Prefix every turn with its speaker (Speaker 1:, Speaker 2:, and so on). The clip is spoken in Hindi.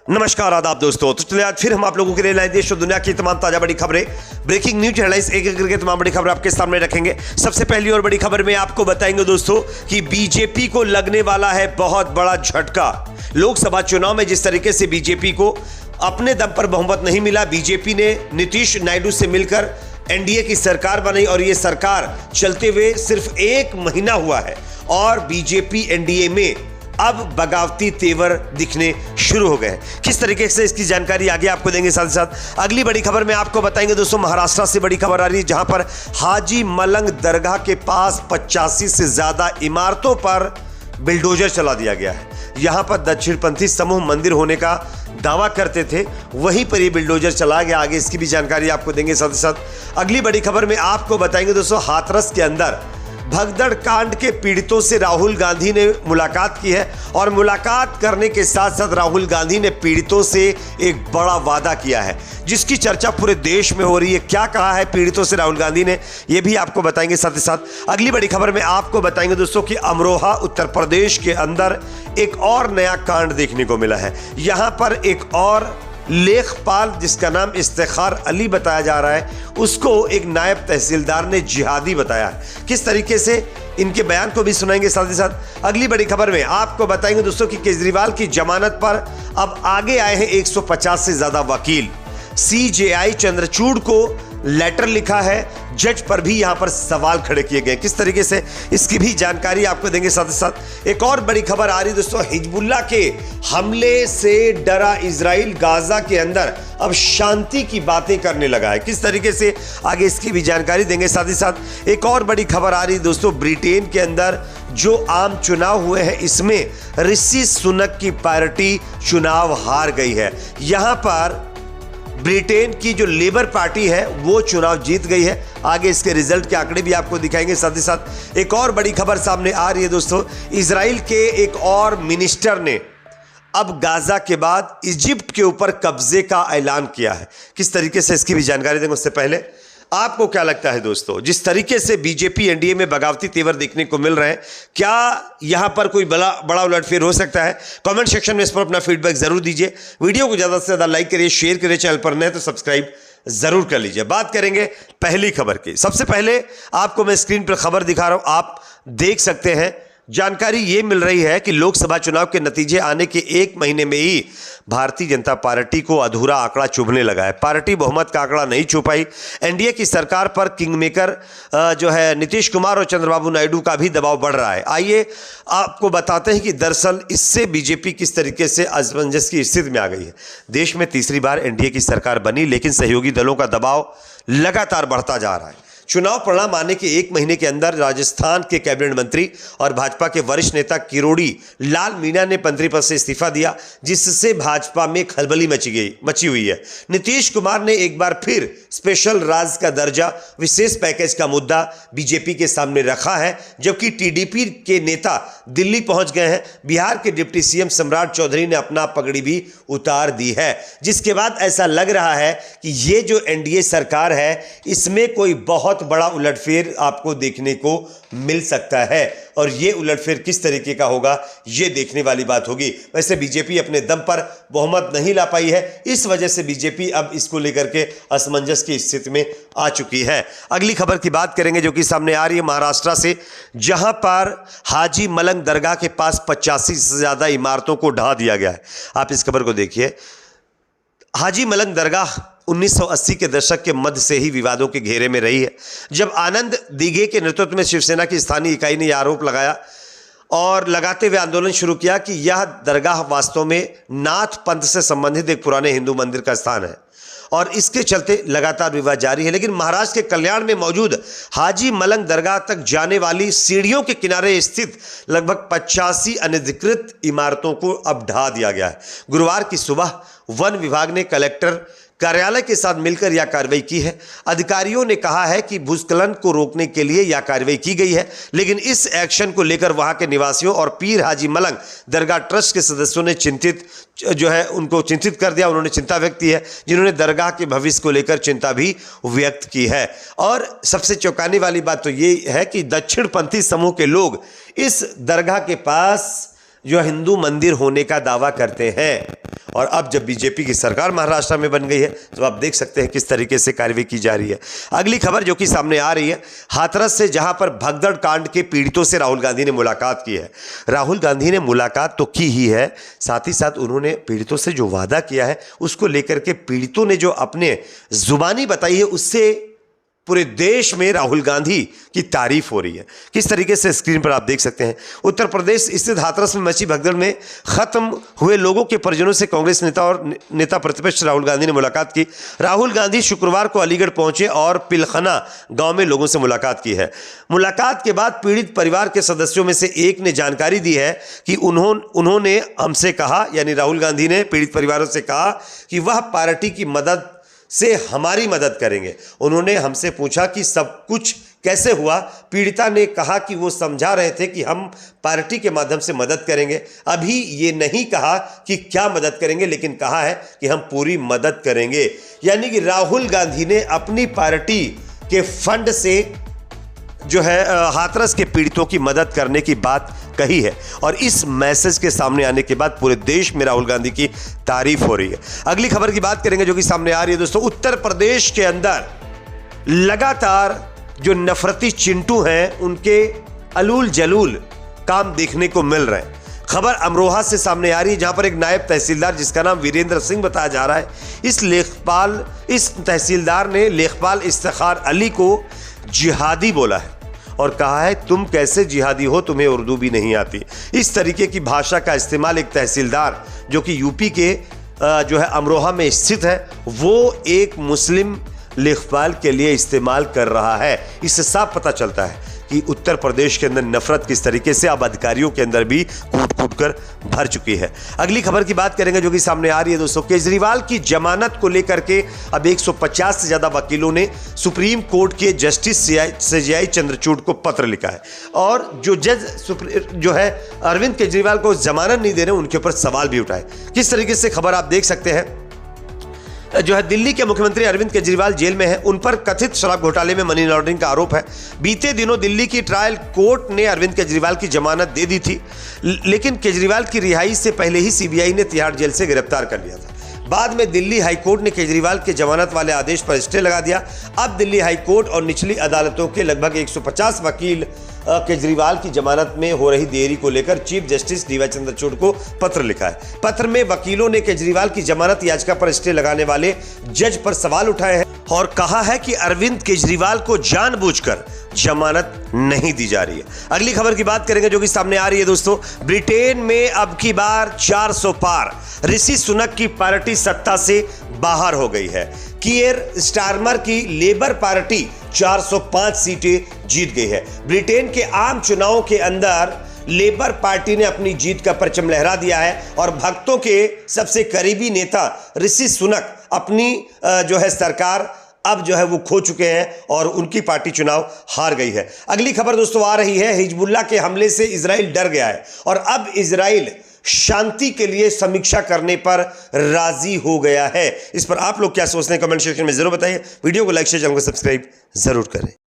Speaker 1: नमस्कार आदाब दोस्तों। तो चलिए आज फिर हम आप लोगों के लिए लाए देश और दुनिया की तमाम ताजा बड़ी खबरें, ब्रेकिंग न्यूज हेडलाइंस, एक एक करके तमाम बड़ी खबरें आपके सामने रखेंगे। सबसे पहली और बड़ी खबर में आपको बताएंगे दोस्तों कि बीजेपी को लगने वाला है बहुत बड़ा झटका। लोकसभा चुनाव में जिस तरीके से बीजेपी को अपने दम पर बहुमत नहीं मिला, बीजेपी ने नीतीश नायडू से मिलकर एनडीए की सरकार बनाई और यह सरकार चलते हुए सिर्फ 1 महीना हुआ है और बीजेपी एनडीए में अब बगावती तेवर दिखने शुरू हो गए। किस तरीके से इसकी जानकारी आगे आपको देंगे। साथ ही साथ अगली बड़ी खबर में आपको बताएंगे दोस्तों, महाराष्ट्र से बड़ी खबर आ रही है जहां पर हाजी मलंग दरगाह के पास 85 से ज्यादा इमारतों पर बिल्डोजर चला दिया गया है। यहां पर दक्षिणपंथी समूह मंदिर होने का दावा करते थे, वहीं पर यह बिल्डोजर चला गया। आगे इसकी भी जानकारी आपको देंगे। साथ ही साथ अगली बड़ी खबर में आपको बताएंगे दोस्तों, हाथरस के अंदर भगदड़ कांड के पीड़ितों से राहुल गांधी ने मुलाकात की है और मुलाकात करने के साथ साथ राहुल गांधी ने पीड़ितों से एक बड़ा वादा किया है जिसकी चर्चा पूरे देश में हो रही है। क्या कहा है पीड़ितों से राहुल गांधी ने, यह भी आपको बताएंगे। साथ ही साथ अगली बड़ी खबर में आपको बताएंगे दोस्तों कि अमरोहा उत्तर प्रदेश के अंदर एक और नया कांड देखने को मिला है। यहां पर एक और लेखपाल जिसका नाम इफ्तिखार अली बताया जा रहा है, उसको एक नायब तहसीलदार ने जिहादी बताया है। किस तरीके से, इनके बयान को भी सुनाएंगे। साथ ही साथ अगली बड़ी खबर में आपको बताएंगे दोस्तों कि केजरीवाल की जमानत पर अब आगे आए हैं 150 से ज्यादा वकील। सीजेआई चंद्रचूड़ को लेटर लिखा है, जज पर भी यहां पर सवाल खड़े किए गए। किस तरीके से, इसकी भी जानकारी आपको देंगे। साथ ही साथ एक और बड़ी खबर आ रही दोस्तों, हिजबुल्लाह के हमले से डरा इजराइल गाजा के अंदर अब शांति की बातें करने लगा है। किस तरीके से, आगे इसकी भी जानकारी देंगे। साथ ही साथ एक और बड़ी खबर आ रही दोस्तों, ब्रिटेन के अंदर जो आम चुनाव हुए हैं इसमें ऋषि सुनक की पार्टी चुनाव हार गई है। यहां पर ब्रिटेन की जो लेबर पार्टी है वो चुनाव जीत गई है। आगे इसके रिजल्ट के आंकड़े भी आपको दिखाएंगे। साथ ही साथ एक और बड़ी खबर सामने आ रही है दोस्तों, इजराइल के एक और मिनिस्टर ने अब गाजा के बाद इजिप्ट के ऊपर कब्जे का ऐलान किया है। किस तरीके से, इसकी भी जानकारी देंगे। उससे पहले आपको क्या लगता है दोस्तों, जिस तरीके से बीजेपी एनडीए में बगावती तेवर देखने को मिल रहे हैं, क्या यहां पर कोई बड़ा उलटफेर हो सकता है? कमेंट सेक्शन में इस पर अपना फीडबैक जरूर दीजिए। वीडियो को ज्यादा से ज्यादा लाइक करिए, शेयर करिए, चैनल पर नए तो सब्सक्राइब जरूर कर लीजिए। बात करेंगे पहली खबर की। सबसे पहले आपको मैं स्क्रीन पर खबर दिखा रहा हूं, आप देख सकते हैं। जानकारी यह मिल रही है कि लोकसभा चुनाव के नतीजे आने के 1 महीने में ही भारतीय जनता पार्टी को अधूरा आंकड़ा चुभने लगा है। पार्टी बहुमत का आंकड़ा नहीं छू पाई। एनडीए की सरकार पर किंगमेकर जो है नीतीश कुमार और चंद्रबाबू नायडू का भी दबाव बढ़ रहा है। आइए आपको बताते हैं कि दरअसल इससे बीजेपी किस तरीके से असमंजस की स्थिति में आ गई है। देश में तीसरी बार एनडीए की सरकार बनी, लेकिन सहयोगी दलों का दबाव लगातार बढ़ता जा रहा है। चुनाव परिणाम आने के 1 महीने के अंदर राजस्थान के कैबिनेट मंत्री और भाजपा के वरिष्ठ नेता किरोड़ी लाल मीणा ने मंत्री पद से इस्तीफा दिया, जिससे भाजपा में खलबली मची हुई है। नीतीश कुमार ने एक बार फिर स्पेशल राज का दर्जा, विशेष पैकेज का मुद्दा बीजेपी के सामने रखा है, जबकि टीडीपी के नेता दिल्ली पहुंच गए हैं। बिहार के डिप्टी सीएम सम्राट चौधरी ने अपना पगड़ी भी उतार दी है, जिसके बाद ऐसा लग रहा है कि ये जो एनडीए सरकार है इसमें कोई बहुत बड़ा उलटफेर आपको देखने को मिल सकता है और यह उलटफेर किस तरीके का होगा यह देखने वाली बात होगी। वैसे बीजेपी अपने दम पर बहुमत नहीं ला पाई है, इस वजह से बीजेपी अब इसको लेकर के असमंजस की स्थिति में आ चुकी है। अगली खबर की बात करेंगे जो कि सामने आ रही है महाराष्ट्र से, जहां पर हाजी मलंग दरगाह के पास 85 से ज्यादा इमारतों को ढा दिया गया है। आप इस खबर को देखिए। हाजी मलंग दरगाह 1980 के दशक के मध्य से ही विवादों के घेरे में रही है। जब आनंद दिघे के नेतृत्व में शिवसेना की स्थानीय इकाई ने यह आरोप लगाया और लगाते हुए आंदोलन शुरू किया कि यह दरगाह वास्तव में नाथ पंथ से संबंधित एक पुराने हिंदू मंदिर का स्थान है और इसके चलते लगातार विवाद जारी है। लेकिन महाराष्ट्र के कल्याण में मौजूद हाजी मलंग दरगाह तक जाने वाली सीढ़ियों के किनारे स्थित लगभग 85 अनधिकृत इमारतों को अब ढा दिया गया है। गुरुवार की सुबह वन विभाग ने कलेक्टर कार्यालय के साथ मिलकर यह कार्रवाई की है। अधिकारियों ने कहा है कि भूस्खलन को रोकने के लिए यह कार्रवाई की गई है, लेकिन इस एक्शन को लेकर वहां के निवासियों और पीर हाजी मलंग दरगाह ट्रस्ट के सदस्यों ने उनको चिंतित कर दिया। उन्होंने चिंता व्यक्त की है, जिन्होंने दरगाह के भविष्य को लेकर चिंता भी व्यक्त की है। और सबसे चौंकाने वाली बात तो ये है कि दक्षिणपंथी समूह के लोग इस दरगाह के पास जो हिंदू मंदिर होने का दावा करते हैं। और अब जब बीजेपी की सरकार महाराष्ट्र में बन गई है तो आप देख सकते हैं किस तरीके से कार्रवाई की जा रही है। अगली खबर जो कि सामने आ रही है हाथरस से, जहां पर भगदड़ कांड के पीड़ितों से राहुल गांधी ने मुलाकात की है। राहुल गांधी ने मुलाकात तो की ही है, साथ ही साथ उन्होंने पीड़ितों से जो वादा किया है उसको लेकर के पीड़ितों ने जो अपने जुबानी बताई है उससे पूरे देश में राहुल गांधी की तारीफ हो रही है। किस तरीके से स्क्रीन पर आप देख सकते हैं। उत्तर प्रदेश स्थित हाथरस में मची भगदड़ में खत्म हुए लोगों के परिजनों से कांग्रेस नेता और नेता प्रतिपक्ष राहुल गांधी ने मुलाकात की। राहुल गांधी शुक्रवार को अलीगढ़ पहुंचे और पिलखना गांव में लोगों से मुलाकात की है। मुलाकात के बाद पीड़ित परिवार के सदस्यों में से एक ने जानकारी दी है कि उन्होंने हमसे कहा, यानी राहुल गांधी ने पीड़ित परिवारों से कहा कि वह पार्टी की मदद से हमारी मदद करेंगे। उन्होंने हमसे पूछा कि सब कुछ कैसे हुआ। पीड़िता ने कहा कि वो समझा रहे थे कि हम पार्टी के माध्यम से मदद करेंगे। अभी ये नहीं कहा कि क्या मदद करेंगे, लेकिन कहा है कि हम पूरी मदद करेंगे। यानी कि राहुल गांधी ने अपनी पार्टी के फंड से जो है हाथरस के पीड़ितों की मदद करने की बात कही है। और इस मैसेज के सामने आने के बाद पूरे देश में राहुल गांधी की तारीफ हो रही है। अगली खबर की बात करेंगे जो कि सामने आ रही है दोस्तों। उत्तर प्रदेश के अंदर लगातार जो नफरती चिंटू हैं उनके अलूल जलूल काम देखने को मिल रहे हैं। खबर अमरोहा से सामने आ रही है, जहां पर एक नायब तहसीलदार जिसका नाम वीरेंद्र सिंह बताया जा रहा है, इस तहसीलदार ने लेखपाल इफ्तिखार अली को जिहादी बोला है और कहा है तुम कैसे जिहादी हो, तुम्हें उर्दू भी नहीं आती। इस तरीके की भाषा का इस्तेमाल एक तहसीलदार जो कि यूपी के जो है अमरोहा में स्थित है, वो एक मुस्लिम लेखपाल के लिए इस्तेमाल कर रहा है। इससे साफ पता चलता है कि उत्तर प्रदेश के अंदर नफरत किस तरीके से अब अधिकारियों के अंदर भी कूट कूट कर भर चुकी है। अगली खबर की बात करेंगे जो कि सामने आ रही है दोस्तों। केजरीवाल की जमानत को लेकर के अब 150 से ज्यादा वकीलों ने सुप्रीम कोर्ट के जस्टिस सीजेआई चंद्रचूड़ को पत्र लिखा है और जो जज जो है अरविंद केजरीवाल को जमानत नहीं दे रहे उनके ऊपर सवाल भी उठाए। किस तरीके से खबर आप देख सकते हैं। जो है दिल्ली के मुख्यमंत्री अरविंद केजरीवाल जेल में है। उन पर कथित शराब घोटाले में मनी लॉन्ड्रिंग का आरोप है। बीते दिनों दिल्ली की ट्रायल कोर्ट ने अरविंद केजरीवाल की जमानत दे दी थी, लेकिन केजरीवाल की रिहाई से पहले ही सीबीआई ने तिहाड़ जेल से गिरफ्तार कर लिया था। बाद में दिल्ली हाईकोर्ट ने केजरीवाल के जमानत वाले आदेश पर स्टे लगा दिया। अब दिल्ली हाईकोर्ट और निचली अदालतों के लगभग 150 वकील केजरीवाल की जमानत में हो रही देरी को लेकर चीफ जस्टिस डीवाई चंद्रचूड़ को पत्र लिखा है। पत्र में वकीलों ने केजरीवाल की जमानत याचिका पर स्टे लगाने वाले जज पर सवाल उठाए हैं और कहा है कि अरविंद केजरीवाल को जानबूझकर जमानत नहीं दी जा रही है। अगली खबर की बात करेंगे जो कि सामने आ रही है दोस्तों। ब्रिटेन में अब की बार 400 पार, ऋषि सुनक की पार्टी सत्ता से बाहर हो गई है। कीयर स्टारमर की लेबर पार्टी 405 सीटें जीत गई है। ब्रिटेन के आम चुनावों के अंदर लेबर पार्टी ने अपनी जीत का परचम लहरा दिया है और भक्तों के सबसे करीबी नेता ऋषि सुनक अपनी जो है सरकार अब जो है वो खो चुके हैं और उनकी पार्टी चुनाव हार गई है। अगली खबर दोस्तों आ रही है, हिजबुल्लाह के हमले से इजराइल डर गया है और अब इजराइल शांति के लिए समीक्षा करने पर राजी हो गया है। इस पर आप लोग क्या सोचते हैं कमेंट सेक्शन में जरूर बताइए। वीडियो को लाइक शेयर, चैनल को सब्सक्राइब जरूर करें।